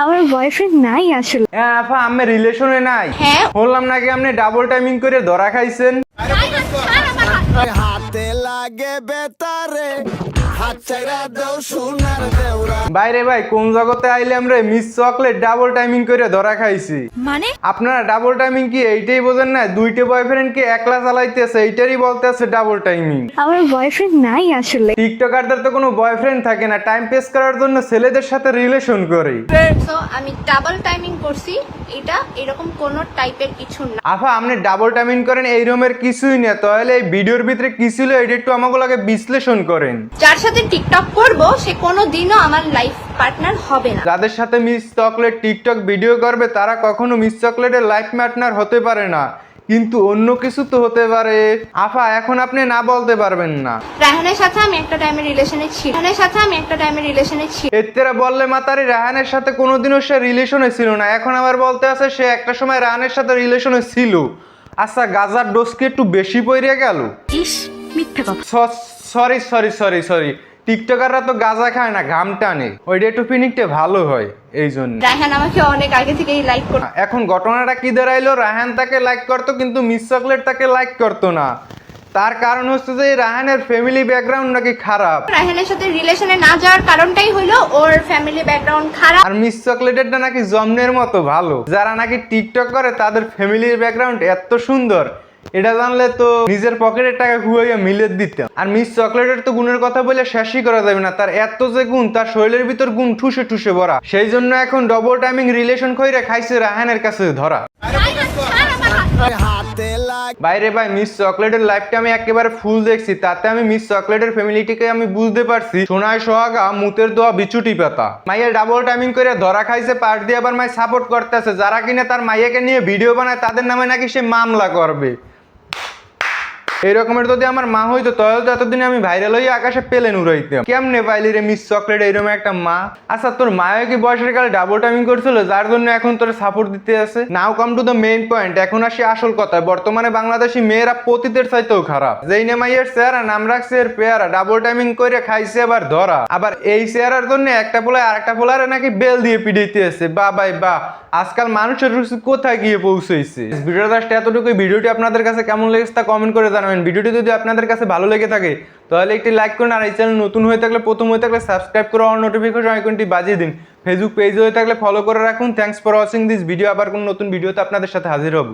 আমার বয়ফ্রেন্ড নাই আসলে। হ্যাঁ আফা, আমি রিলেশনে নাই। হ্যাঁ। বললাম নাকি আপনি ডাবল টাইমিং করে ধরা খাইছেন। হাতে লাগে বেতারে হাত চাইরা দেও সোনার দেওরা। বাইরে ভাই, কোন জগতে আইলাম রে? মিস চকলেট ডাবল টাইমিং করে ধরা খাইছি। মানে আপনারা ডাবল টাইমিং কি এইটাই বোঝেন না? দুইটা বয়ফ্রেন্ড কি একলা চালাইতেছে, এইটারই বলতেছে ডাবল টাইমিং। আমার বয়ফ্রেন্ড নাই আসলে। টিকটকারদের তো কোনো বয়ফ্রেন্ড থাকে না, টাইম পাস করার জন্য ছেলেদের সাথে রিলেশন করে। সো আমি ডাবল টাইমিং করছি, এটা এরকম কোন টাইপের কিছু না। আফা, আপনি ডাবল টাইমিং করেন এই রকমের কিছুই না, তাহলে এই ভিডিওর ভিতরে কি ছিল এটা একটু আমাকে লাগে বিশ্লেষণ করেন। যার সাথে টিকটক করব সে কোনোদিনও আমার লাইফ পার্টনার হবে না। যাদের সাথে মিস চকলেট টিকটক ভিডিও করবে তারা কখনো মিস চকলেটের লাইফ পার্টনার হতে পারে না, কিন্তু অন্য কিছু তো হতে পারে। আফা, এখন আপনি না বলতে পারবেন না। রায়হানের সাথে আমি একটা টাইমে রিলেশনে ছিল। এতেরা বললে মাতারি রাহানের সাথে কোনোদিনও সে রিলেশনে ছিল না, এখন আবার বলতে আছে সে একটা সময় রাহানের সাথে রিলেশনে ছিল। আচ্ছা, গাজার ডোজ কি একটু বেশি পড়ে গেল? ইস, মিথ্যে কথা। সরি, টিকটকাররা তো গাঁজা খায় না, ঘাম টানে, ওইটা একটু ফিনিকটা ভালো হয় এই জন্য। রায়হান আমাকে অনেক আগে থেকেই লাইক করত। এখন ঘটনাটা কি দাঁড়াইলো? রাহান তাকে লাইক করতো কিন্তু মিস চকলেট তাকে লাইক করতো না। তার কারণ হচ্ছে যে রাহানের ফ্যামিলি ব্যাকগ্রাউন্ড নাকি খারাপ, রায়হানের সাথে রিলেশনে না যাওয়ার কারণটাই হলো ওর ফ্যামিলি ব্যাকগ্রাউন্ড খারাপ। আর মিস চকলেটেরটা নাকি জন্মের মতো ভালো। যারা নাকি টিকটক করে তাদের ফ্যামিলির ব্যাকগ্রাউন্ড এত সুন্দর, এটা জানলে তো নিজের পকেটের টাকা খুয়াইয়া মিলে দিতাম। আর মিস চকলেটের তো গুণের কথা বলে শেষই করা যাবে না, তার এত যে গুণ, তার শরীরের ভিতর গুণ ঠুসে ঠুসে ভরা। সেই জন্য এখন ডবল টাইমিং রিলেশন কইরা খাইছে রাহানের কাছে ধরা। হাতে লাগে বাইরে ভাই, মিস চকলেটের লাইফটা আমি একেবারে ফুল দেখছি, তাতে আমি মিস চকলেটের ফ্যামিলিটিকে আমি বুঝতে পারছি। সোনায় সোহাগা, মুতের দোয়া বিচুটি পাতা। মাইয়া ডাবল টাইমিং করে ধরা খাইছে, পার্ট দিয়ে আবার মাই সাপোর্ট করতেছে। যারা কিনা তার মাইয়াকে নিয়ে ভিডিও বানায় তাদের নামে নাকি সে মামলা করবে। এইরকমের যদি আমার মা হইতো তাহলে তো এতদিন আমি ভাইরাল হয়ে আকাশে পেলেন উড়াইতাম। কেমনে পাইলি রে মিস চকলেট এইরকম একটা মা? আচ্ছা, তোর মায়ের কি বয়সের কালে ডাবল টাইমিং করছিল যার জন্য এখন তোর সাপোর্ট দিতে আছে? Now come to the main point. এখন আসি আসল কথা। বর্তমানে বাংলাদেশি মেয়েরা পতিতের চাইতেও খারাপ। যেই না মাইয়ের চেহারা নাম রাখছে এর পেয়ারা, ডাবল টাইমিং করে খাইছে আবার ধরা। আবার এই চেহারার জন্য একটা পোলায় আর একটা পোলারে নাকি বেল দিয়ে পিড়াইতে আছে। বা ভাই বা, আজকাল মানুষের রুচি কোথায় গিয়ে পৌঁছেছে। ভিডিওটা জাস্ট এতটুকুই। ভিডিওটি আপনাদের কাছে কেমন লেগেছে তা কমেন্ট করে জানাবেন। ভিডিওটি যদি আপনাদের কাছে ভালো লেগে থাকে তাহলে একটি লাইক করুন, আর এই চ্যানেল নতুন হয়ে থাকলে, প্রথম হয়ে থাকলে সাবস্ক্রাইব করে অল নোটিফিকেশন আইকনটি বাজিয়ে দিন। ফেসবুক পেজ হয়ে থাকলে ফলো করে রাখুন। Thanks for watching this video. আবার কোন নতুন ভিডিওতে আপনাদের সাথে হাজির হব।